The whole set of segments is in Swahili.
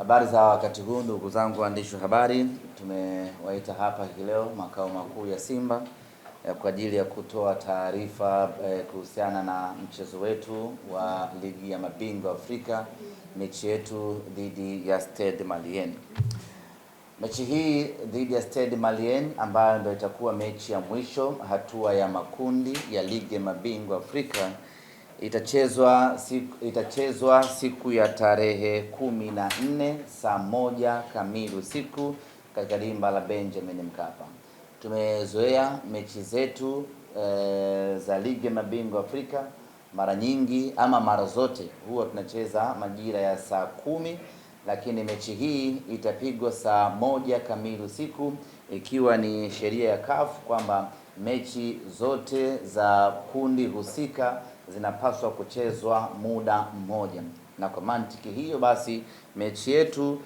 Habari za wakati huu ndugu zangu waandishi wa habari, tumewaita hapa leo makao makuu ya Simba kwa ajili ya kutoa taarifa kuhusiana na mchezo wetu wa ligi ya mabingwa Afrika, mechi yetu dhidi ya Stade Malien. Mechi hii dhidi ya Stade Malien ambayo ndio itakuwa mechi ya mwisho hatua ya makundi ya ligi ya mabingwa Afrika itachezwa siku ya tarehe 14 saa 1 kamili usiku katika dimba la Benjamin Mkapa. Tumezoea mechi zetu za ligi ya mabingwa Afrika mara nyingi ama mara zote huwa tunacheza majira ya saa 10, lakini mechi hii itapigwa saa 1 kamili usiku, ikiwa ni sheria ya CAF kwamba mechi zote za kundi husika zinapaswa kuchezwa muda mmoja, na kwa mantiki hiyo basi mechi yetu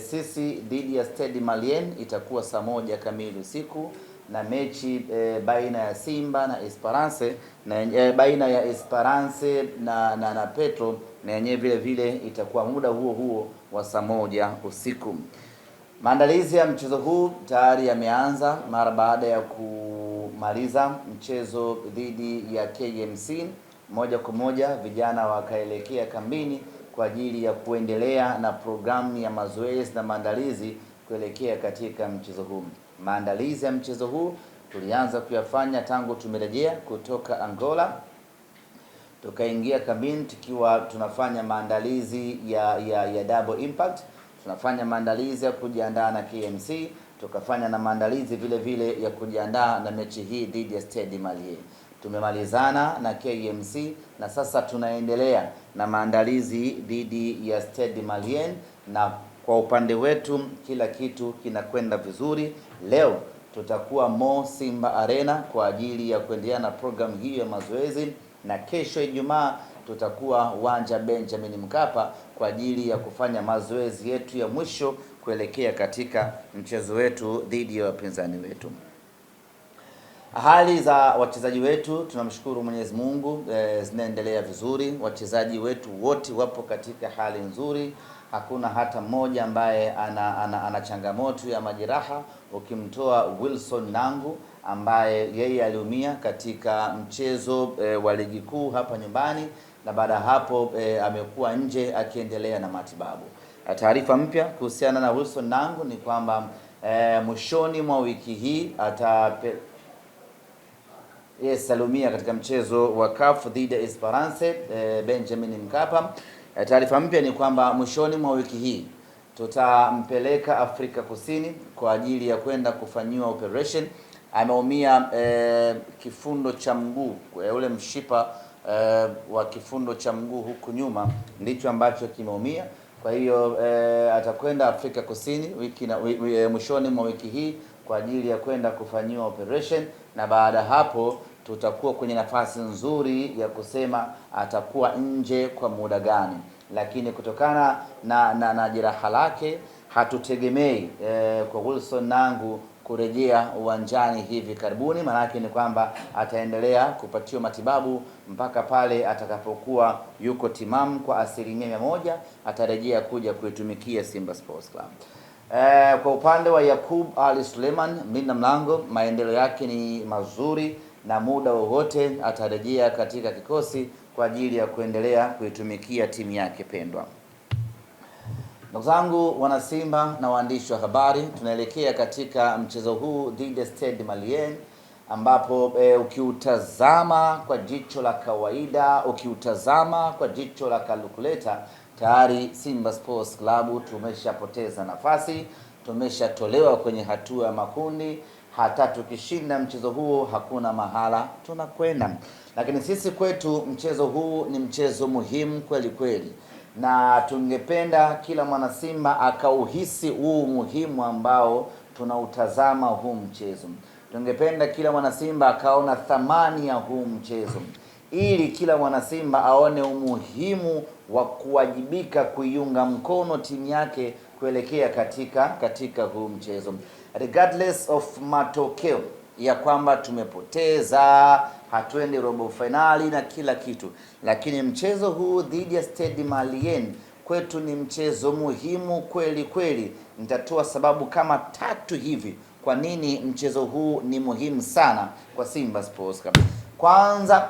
sisi dhidi ya Stade Malien itakuwa saa 1 kamili usiku, na mechi baina ya Simba na Esperance na baina ya Esperance na Petro na yenyewe vile vile itakuwa muda huo huo wa saa 1 usiku. Maandalizi ya mchezo huu tayari yameanza mara baada ya kumaliza mchezo dhidi ya KMC. Moja kwa moja vijana wakaelekea kambini kwa ajili ya kuendelea na programu ya mazoezi na maandalizi kuelekea katika mchezo huu. Maandalizi ya mchezo huu tulianza kuyafanya tangu tumerejea kutoka Angola. Tukaingia kambini tukiwa tunafanya maandalizi ya double impact, tunafanya maandalizi ya kujiandaa na KMC, tukafanya na maandalizi vile vile ya kujiandaa na mechi hii dhidi ya Stade Malien. Tumemalizana na KMC na sasa tunaendelea na maandalizi dhidi ya Stade Malien, na kwa upande wetu kila kitu kinakwenda vizuri. Leo tutakuwa Mo Simba Arena kwa ajili ya kuendelea na programu hii ya mazoezi, na kesho Ijumaa tutakuwa uwanja Benjamin Mkapa kwa ajili ya kufanya mazoezi yetu ya mwisho kuelekea katika mchezo wetu dhidi ya wapinzani wetu. Hali za wachezaji wetu tunamshukuru Mwenyezi Mungu, zinaendelea vizuri. Wachezaji wetu wote wapo katika hali nzuri, hakuna hata mmoja ambaye ana changamoto ya majeraha, ukimtoa Wilson Nangu ambaye yeye aliumia katika mchezo wa ligi kuu hapa nyumbani, na baada hapo amekuwa nje akiendelea na matibabu. Taarifa mpya kuhusiana na Wilson Nangu ni kwamba mwishoni mwa wiki hii aliumia katika mchezo wa CAF dhidi ya Esperance Benjamin Mkapa. Taarifa mpya ni kwamba mwishoni mwa wiki hii tutampeleka Afrika Kusini kwa ajili ya kwenda kufanyiwa operation. Ameumia kifundo cha mguu, ule mshipa wa kifundo cha mguu huku nyuma ndicho ambacho kimeumia. Kwa hiyo atakwenda Afrika Kusini mwishoni mwa wiki hii kwa ajili ya kwenda kufanyiwa operation, na baada hapo tutakuwa kwenye nafasi nzuri ya kusema atakuwa nje kwa muda gani, lakini kutokana na jeraha lake hatutegemei kwa Wilson Nangu kurejea uwanjani hivi karibuni. Maana yake ni kwamba ataendelea kupatiwa matibabu mpaka pale atakapokuwa yuko timamu kwa 100%, atarejea kuja kuitumikia Simba Sports Club. Kwa upande wa Yakub Ali Suleiman mlinda mlango, maendeleo yake ni mazuri na muda wowote atarejea katika kikosi kwa ajili ya kuendelea kuitumikia timu yake pendwa. Ndugu zangu wana Simba na waandishi wa habari, tunaelekea katika mchezo huu dhidi ya Stade Malien ambapo ukiutazama kwa jicho la kawaida, ukiutazama kwa jicho la kalkuleta, tayari Simba Sports Club tumeshapoteza nafasi, tumeshatolewa kwenye hatua ya makundi. Hata tukishinda mchezo huo hakuna mahala tunakwenda, lakini sisi kwetu mchezo huu ni mchezo muhimu kweli kweli, na tungependa kila mwana Simba akauhisi huu muhimu ambao tunautazama huu mchezo. Tungependa kila mwana Simba akaona thamani ya huu mchezo, ili kila mwana Simba aone umuhimu wa kuwajibika kuiunga mkono timu yake kuelekea katika huu mchezo, regardless of matokeo ya kwamba tumepoteza, hatuendi robo finali na kila kitu, lakini mchezo huu dhidi ya Stade Malien kwetu ni mchezo muhimu kweli kweli. Nitatoa sababu kama 3 hivi kwa nini mchezo huu ni muhimu sana kwa Simba Sports Club. Kwanza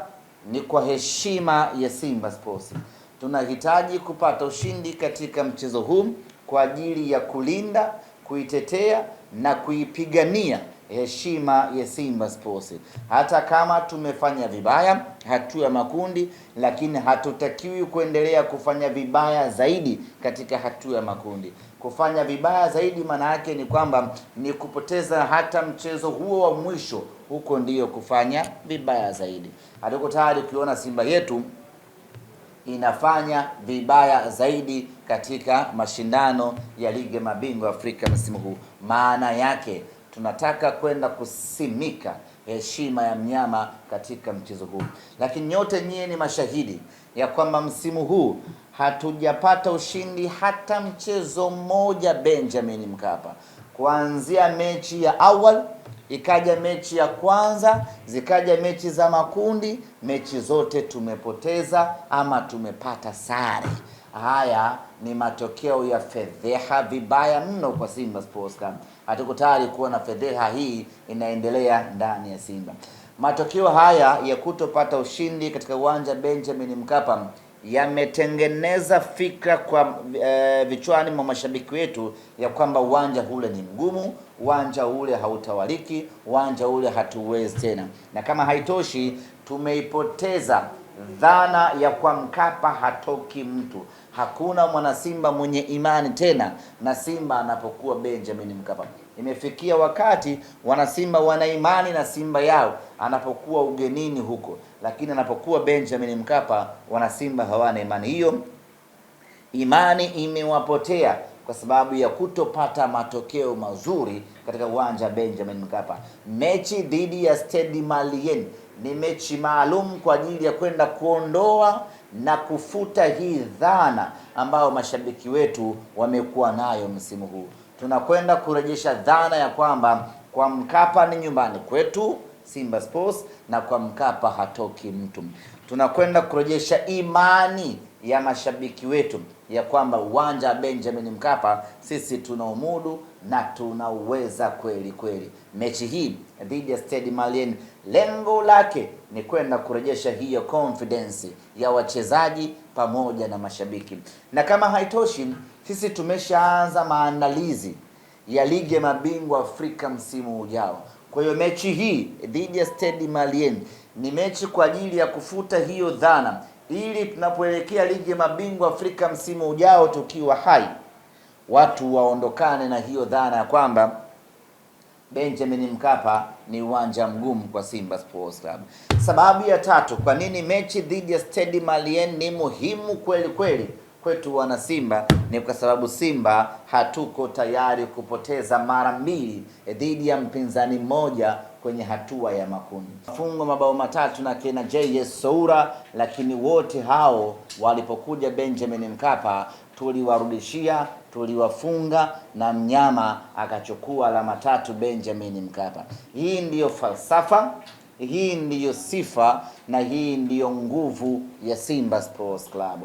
ni kwa heshima ya Simba Sports. Tunahitaji kupata ushindi katika mchezo huu kwa ajili ya kulinda, kuitetea na kuipigania heshima ya Simba Sports. Hata kama tumefanya vibaya hatua ya makundi, lakini hatutakiwi kuendelea kufanya vibaya zaidi katika hatua ya makundi. Kufanya vibaya zaidi maana yake ni kwamba ni kupoteza hata mchezo huo wa mwisho, huko ndiyo kufanya vibaya zaidi. Hatuko tayari kuona Simba yetu inafanya vibaya zaidi katika mashindano ya ligi ya mabingwa Afrika msimu huu. Maana yake tunataka kwenda kusimika heshima ya mnyama katika mchezo huu. Lakini nyote nyie ni mashahidi ya kwamba msimu huu hatujapata ushindi hata mchezo mmoja Benjamin Mkapa. Kuanzia mechi ya awali, ikaja mechi ya kwanza, zikaja mechi za makundi, mechi zote tumepoteza ama tumepata sare. Haya ni matokeo ya fedheha vibaya mno kwa Simba Sports Club. Hatuko tayari kuona fedheha hii inaendelea ndani ya Simba. Matokeo haya ya kutopata ushindi katika uwanja Benjamin Mkapa yametengeneza fikra kwa vichwani mwa mashabiki wetu ya kwamba uwanja ule ni mgumu, uwanja ule hautawaliki, uwanja ule hatuwezi tena. Na kama haitoshi, tumeipoteza dhana ya kwa Mkapa hatoki mtu. Hakuna mwana Simba mwenye imani tena na Simba anapokuwa Benjamin Mkapa. Imefikia wakati wana Simba wana imani na Simba yao anapokuwa ugenini huko, lakini anapokuwa Benjamin Mkapa wana Simba hawana imani. Hiyo imani imewapotea kwa sababu ya kutopata matokeo mazuri katika uwanja Benjamin Mkapa. Mechi dhidi ya Stade Malien ni mechi maalum kwa ajili ya kwenda kuondoa na kufuta hii dhana ambayo mashabiki wetu wamekuwa nayo msimu huu. Tunakwenda kurejesha dhana ya kwamba kwa Mkapa ni nyumbani kwetu Simba Sports na kwa Mkapa hatoki mtu. Tunakwenda kurejesha imani ya mashabiki wetu ya kwamba uwanja wa Benjamin Mkapa sisi tunaumudu na tunauweza kweli kweli. Mechi hii dhidi ya Stade Malien lengo lake ni kwenda kurejesha hiyo confidence ya wachezaji pamoja na mashabiki. Na kama haitoshi, sisi tumeshaanza maandalizi ya ligi ya mabingwa Afrika msimu ujao. Kwa hiyo mechi hii dhidi ya Stade Malien ni mechi kwa ajili ya kufuta hiyo dhana, ili tunapoelekea ligi ya mabingwa Afrika msimu ujao tukiwa hai, watu waondokane na hiyo dhana ya kwamba Benjamin Mkapa ni uwanja mgumu kwa Simba Sports Club. Sababu ya 3 kwa nini mechi dhidi ya Stade Malien ni muhimu kweli kweli kwetu wana Simba ni kwa sababu Simba hatuko tayari kupoteza mara 2 dhidi ya mpinzani mmoja kwenye hatua ya makundi. Fungo mabao 3 na kina JS Soura, lakini wote hao walipokuja Benjamin Mkapa tuliwarudishia, tuliwafunga na mnyama akachukua alama 3 Benjamin Mkapa. Hii ndiyo falsafa, hii ndiyo sifa na hii ndiyo nguvu ya Simba Sports Club.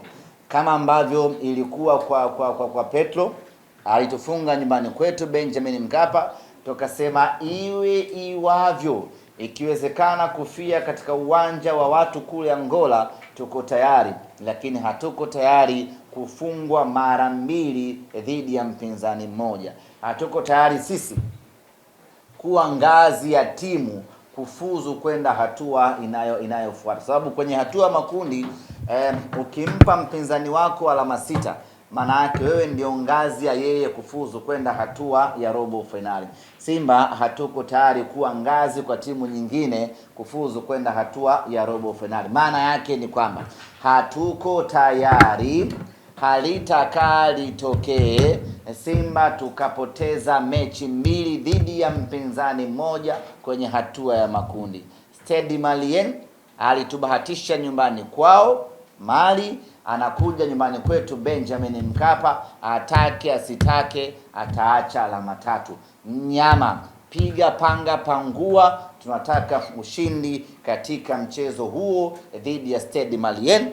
Kama ambavyo ilikuwa kwa Petro, alitufunga nyumbani kwetu Benjamin Mkapa, tukasema iwe iwavyo, ikiwezekana kufia katika uwanja wa watu kule Angola tuko tayari, lakini hatuko tayari kufungwa mara 2 dhidi ya mpinzani mmoja. Hatuko tayari sisi kuwa ngazi ya timu kufuzu kwenda hatua inayofuata. Sababu kwenye hatua makundi ukimpa mpinzani wako alama 6, maana yake wewe ndio ngazi ya yeye kufuzu kwenda hatua ya robo finali. Simba hatuko tayari kuwa ngazi kwa timu nyingine kufuzu kwenda hatua ya robo finali. Maana yake ni kwamba hatuko tayari, halitakaa litokee Simba tukapoteza mechi 2 dhidi ya mpinzani mmoja kwenye hatua ya makundi. Stade Malien alitubahatisha nyumbani kwao Mali, anakuja nyumbani kwetu Benjamin Mkapa, atake asitake ataacha alama 3. Nyama piga panga pangua, tunataka ushindi katika mchezo huo dhidi ya Stade Malien.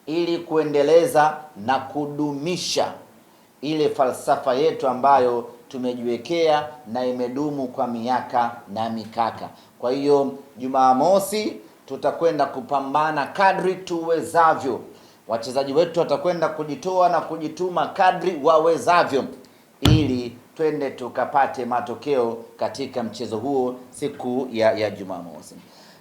ili kuendeleza na kudumisha ile falsafa yetu ambayo tumejiwekea na imedumu kwa miaka na mikaka. Kwa hiyo Jumamosi tutakwenda kupambana kadri tuwezavyo. Wachezaji wetu watakwenda kujitoa na kujituma kadri wawezavyo ili twende tukapate matokeo katika mchezo huo siku ya Jumamosi.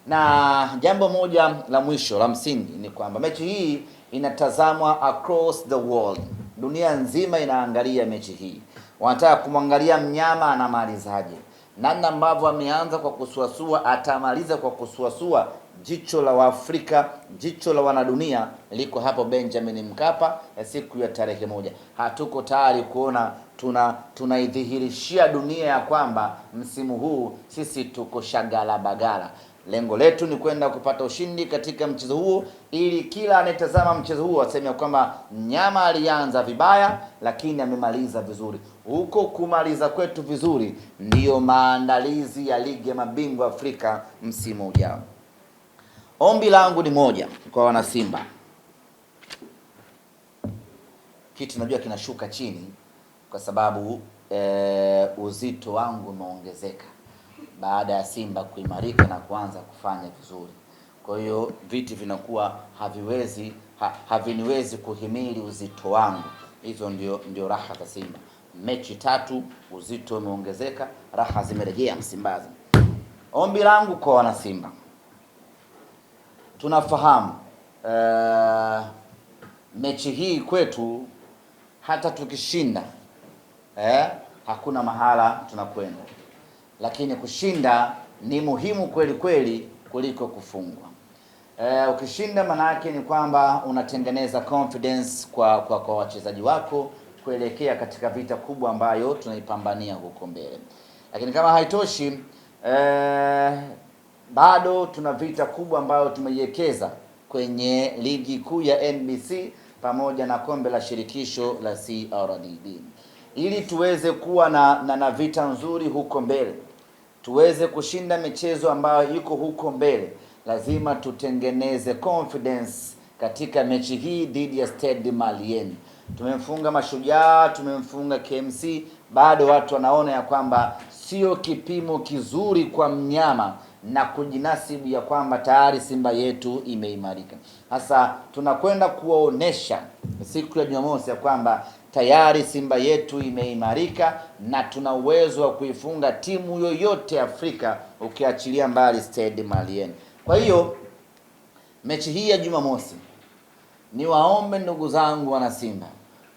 Na jambo moja la mwisho la msingi ni kwamba mechi hii inatazamwa across the world. Dunia nzima inaangalia mechi hii. Wanataka kumwangalia mnyama anamalizaje. Namna ambavyo ameanza kwa kusuasua, atamaliza kwa kusuasua. Jicho la Waafrika, jicho la wanadunia liko hapo Benjamin Mkapa siku ya tarehe 1. Hatuko tayari kuona tunaidhihirishia dunia ya kwamba msimu huu sisi tuko shagala bagala. Lengo letu ni kwenda kupata ushindi katika mchezo huo, ili kila anayetazama mchezo huo aseme kwamba mnyama alianza vibaya lakini amemaliza vizuri. Huko kumaliza kwetu vizuri ndiyo maandalizi ya ligi ya mabingwa Afrika msimu ujao. Ombi langu ni moja kwa wana Simba. Kitu najua kinashuka chini kwa sababu uzito wangu umeongezeka baada ya Simba kuimarika na kuanza kufanya vizuri. Kwa hiyo viti vinakuwa haviniwezi kuhimili uzito wangu. Hizo ndio raha za Simba. Mechi 3 uzito umeongezeka, raha zimerejea Msimbazi. Ombi langu kwa wana Simba. Tunafahamu mechi hii kwetu hata tukishinda hakuna mahala tunakwenda. Lakini kushinda ni muhimu kweli kweli kuliko kufungwa. Ukishinda maana yake ni kwamba unatengeneza confidence kwa wachezaji wako kuelekea katika vita kubwa ambayo tunaipambania huko mbele. Lakini kama haitoshi, bado tuna vita kubwa ambayo tumeiwekeza kwenye ligi kuu ya NBC pamoja na kombe la shirikisho la CRDB. Ili tuweze kuwa na vita nzuri huko mbele, tuweze kushinda michezo ambayo iko huko mbele, lazima tutengeneze confidence katika mechi hii dhidi ya Stade Malien. Tumemfunga Mashujaa, tumemfunga KMC, bado watu wanaona ya kwamba sio kipimo kizuri kwa mnyama na kujinasibu ya kwamba tayari Simba yetu imeimarika. Sasa tunakwenda kuwaonesha siku ya Jumamosi ya kwamba tayari Simba yetu imeimarika na tuna uwezo wa kuifunga timu yoyote Afrika ukiachilia mbali Stade Malien. Kwa hiyo mechi hii ya Jumamosi, ni waombe ndugu zangu wana Simba,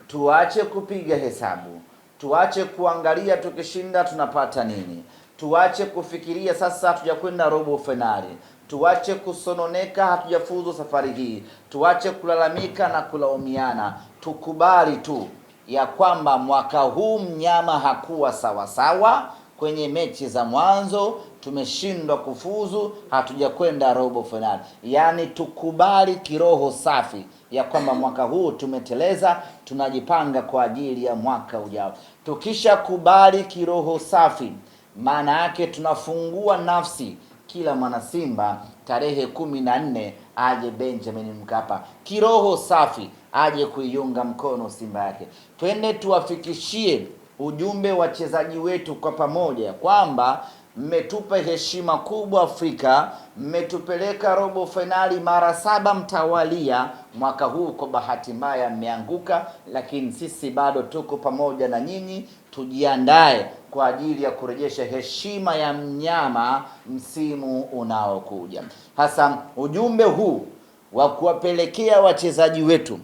tuache kupiga hesabu, tuache kuangalia tukishinda tunapata nini, tuache kufikiria sasa hatujakwenda robo finali, tuache kusononeka hatujafuzu safari hii, tuache kulalamika na kulaumiana. Tukubali tu ya kwamba mwaka huu mnyama hakuwa sawasawa. Kwenye mechi za mwanzo tumeshindwa kufuzu, hatujakwenda robo finali. Yaani tukubali kiroho safi ya kwamba mwaka huu tumeteleza, tunajipanga kwa ajili ya mwaka ujao. Tukisha kubali kiroho safi, maana yake tunafungua nafsi kila mwana Simba tarehe 14 aje Benjamin Mkapa kiroho safi, aje kuiunga mkono Simba yake. Twende tuwafikishie ujumbe wachezaji wetu kwa pamoja kwamba mmetupa heshima kubwa Afrika, mmetupeleka robo finali mara 7 mtawalia. Mwaka huu kwa bahati mbaya mmeanguka, lakini sisi bado tuko pamoja na nyinyi. Tujiandae kwa ajili ya kurejesha heshima ya mnyama msimu unaokuja. Hasa ujumbe huu wa kuwapelekea wachezaji wetu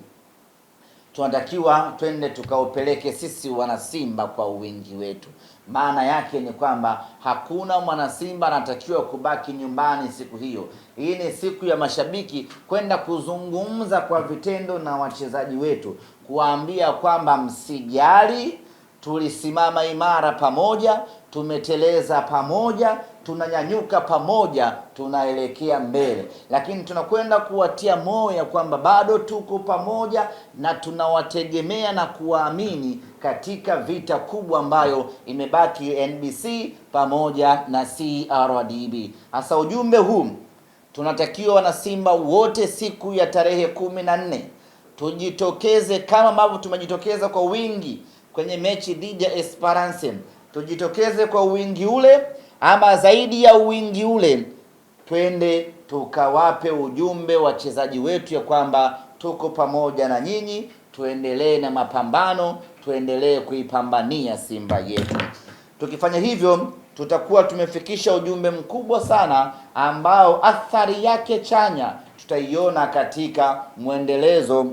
tunatakiwa twende tukaupeleke sisi wana Simba kwa wingi wetu. Maana yake ni kwamba hakuna mwana Simba anatakiwa kubaki nyumbani siku hiyo. Hii ni siku ya mashabiki kwenda kuzungumza kwa vitendo na wachezaji wetu, kuambia kwamba msijali, tulisimama imara pamoja, tumeteleza pamoja, tunanyanyuka pamoja, tunaelekea mbele. Lakini tunakwenda kuwatia moyo kwamba bado tuko pamoja na tunawategemea na kuwaamini katika vita kubwa ambayo imebaki NBC pamoja na CRDB. Hasa ujumbe huu tunatakiwa wana Simba wote siku ya tarehe 14 tujitokeze kama ambavyo tumejitokeza kwa wingi kwenye mechi dhidi ya Esperance. Tujitokeze kwa wingi ule ama zaidi ya wingi ule, twende tukawape ujumbe wachezaji wetu ya kwamba tuko pamoja na nyinyi, tuendelee na mapambano, tuendelee kuipambania Simba yetu. Tukifanya hivyo tutakuwa tumefikisha ujumbe mkubwa sana ambao athari yake chanya tutaiona katika mwendelezo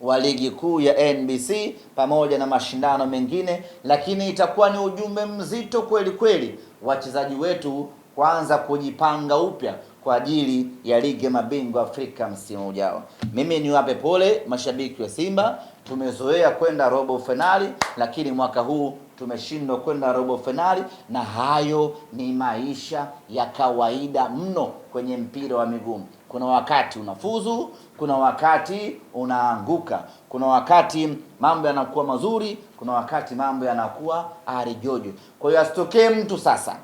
wa ligi kuu ya NBC pamoja na mashindano mengine, lakini itakuwa ni ujumbe mzito kweli kweli wachezaji wetu kuanza kujipanga upya kwa ajili ya ligi ya mabingwa Afrika msimu ujao. Mimi niwape pole mashabiki wa Simba, tumezoea kwenda robo finali, lakini mwaka huu tumeshindwa kwenda robo finali, na hayo ni maisha ya kawaida mno kwenye mpira wa miguu. Kuna wakati unafuzu, kuna wakati unaanguka, kuna wakati mambo yanakuwa mazuri, kuna wakati mambo yanakuwa arijojo. Kwa hiyo asitokee mtu sasa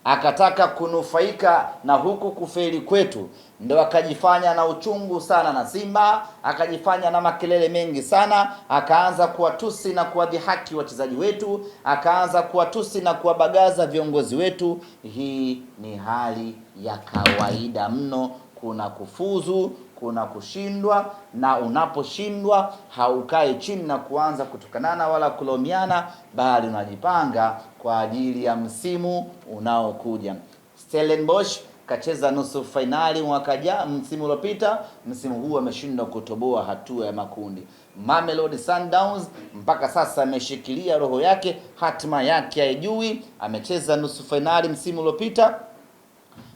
akataka kunufaika na huku kufeli kwetu, ndio akajifanya na uchungu sana na Simba, akajifanya na makelele mengi sana, akaanza kuwatusi na kuwadhihaki wachezaji wetu, akaanza kuwatusi na kuwabagaza viongozi wetu. Hii ni hali ya kawaida mno. Kuna kufuzu, kuna kushindwa, na unaposhindwa haukai chini na kuanza kutukanana wala kulomiana, bali unajipanga kwa ajili ya msimu unaokuja. Stellenbosch kacheza nusu finali msimu uliopita, msimu huu ameshindwa kutoboa hatua ya makundi. Mamelodi Sundowns mpaka sasa ameshikilia roho yake, hatima yake haijui. Amecheza nusu finali msimu uliopita,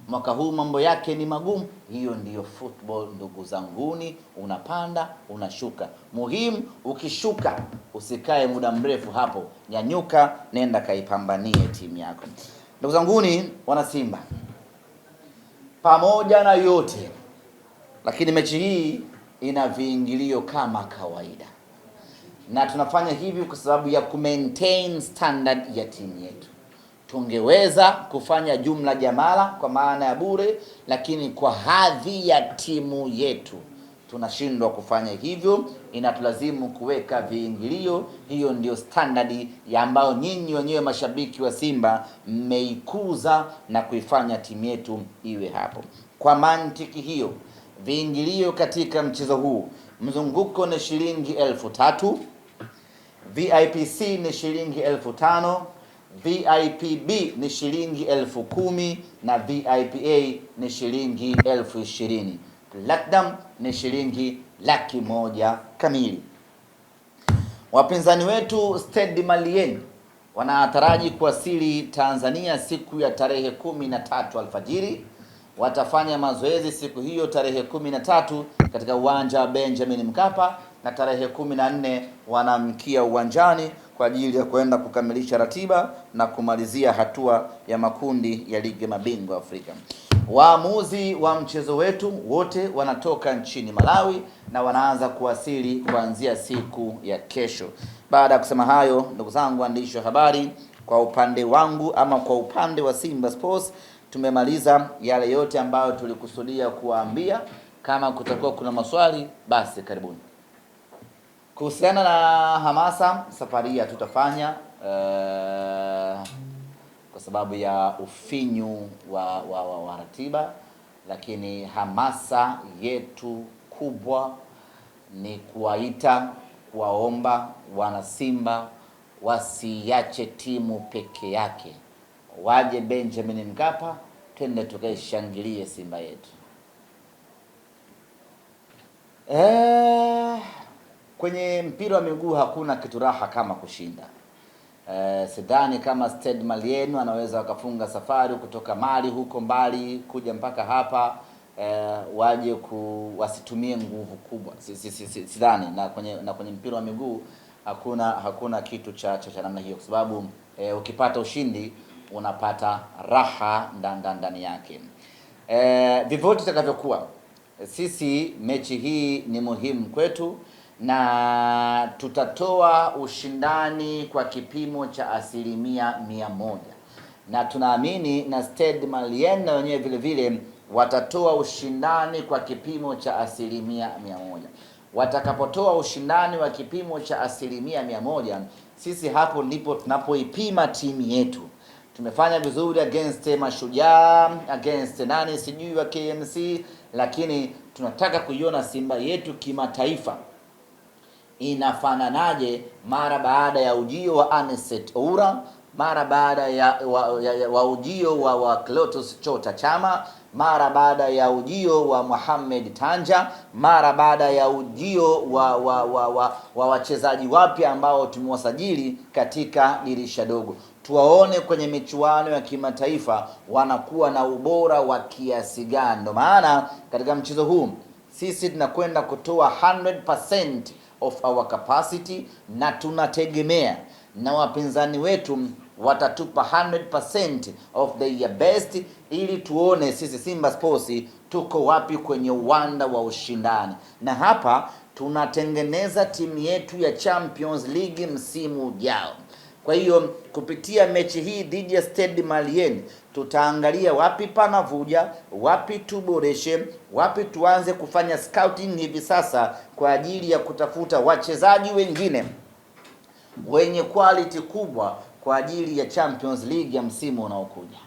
mwaka huu mambo yake ni magumu. Hiyo ndiyo football ndugu zanguni, unapanda unashuka. Muhimu ukishuka usikae muda mrefu hapo, nyanyuka, nenda kaipambanie timu yako. Ndugu zanguni wana Simba, pamoja na yote lakini mechi hii ina viingilio kama kawaida, na tunafanya hivi kwa sababu ya maintain standard ya timu yetu. Tungeweza kufanya jumla jamala kwa maana ya bure, lakini kwa hadhi ya timu yetu tunashindwa kufanya hivyo, inatulazimu kuweka viingilio. Hiyo ndio standard ya ambao nyinyi wenyewe mashabiki wa Simba mmeikuza na kuifanya timu yetu iwe hapo. Kwa mantiki hiyo, viingilio katika mchezo huu, mzunguko ni shilingi 3,000, VIPC ni shilingi 5,000, VIPB ni shilingi 10,000 na VIPA ni shilingi 20,000. Platinum ni shilingi 100,000 kamili. Wapinzani wetu Stade Malien wanataraji kuwasili Tanzania siku ya tarehe 13 alfajiri. Watafanya mazoezi siku hiyo tarehe 13 katika uwanja wa Benjamin Mkapa, na tarehe 14 wanamkia uwanjani kwa ajili ya kwenda kukamilisha ratiba na kumalizia hatua ya makundi ya ligi ya mabingwa Afrika. Waamuzi wa mchezo wetu wote wanatoka nchini Malawi na wanaanza kuwasili kuanzia siku ya kesho. Baada ya kusema hayo, ndugu zangu waandishi wa habari, kwa upande wangu ama kwa upande wa Simba Sports tumemaliza yale yote ambayo tulikusudia kuwaambia. Kama kutakuwa kuna maswali, basi karibuni. Kuhusiana na hamasa, safari hii tutafanya kwa sababu ya ufinyu wa ratiba, lakini hamasa yetu kubwa ni kuwaita, kuwaomba wana Simba wasiache timu peke yake, waje Benjamin Mkapa, twende tukaishangilie Simba yetu. Kwenye mpira wa miguu hakuna kitu raha kama kushinda. Sidhani kama Stade Malien wanaweza wakafunga safari kutoka Mali huko mbali kuja mpaka hapa, waje wasitumie nguvu kubwa. Sidhani, na kwenye mpira wa miguu hakuna kitu cha namna hiyo, kwa sababu ukipata ushindi unapata raha ndani yake. Vyovyote itakavyokuwa, sisi mechi hii ni muhimu kwetu na tutatoa ushindani kwa kipimo cha 100%, na tunaamini na Stade Malien na wenyewe vile vile watatoa ushindani kwa kipimo cha 100%. Watakapotoa ushindani wa kipimo cha 100%, sisi hapo ndipo tunapoipima timu yetu. Tumefanya vizuri against Mashujaa, against nani sijui wa KMC, lakini tunataka kuiona Simba yetu kimataifa inafananaje mara baada ya ujio wa Anicet Oura, mara baada ya ujio wa Clatous Chota Chama, mara baada ya ujio wa Mohamed Tanja, mara baada ya ujio wa wachezaji wapya ambao tumewasajili katika dirisha dogo. Tuwaone kwenye michuano ya kimataifa wanakuwa na ubora wa kiasi gani. Ndio maana katika mchezo huu sisi tunakwenda kutoa 100% of our capacity, na tunategemea na wapinzani wetu watatupa 100% of their best, ili tuone sisi Simba Sports tuko wapi kwenye uwanda wa ushindani. Na hapa tunatengeneza timu yetu ya Champions League msimu ujao. Kwa hiyo kupitia mechi hii dhidi ya Stade Malien tutaangalia wapi panavuja, wapi tuboreshe, wapi tuanze kufanya scouting hivi sasa kwa ajili ya kutafuta wachezaji wengine wenye quality kubwa kwa ajili ya Champions League ya msimu unaokuja.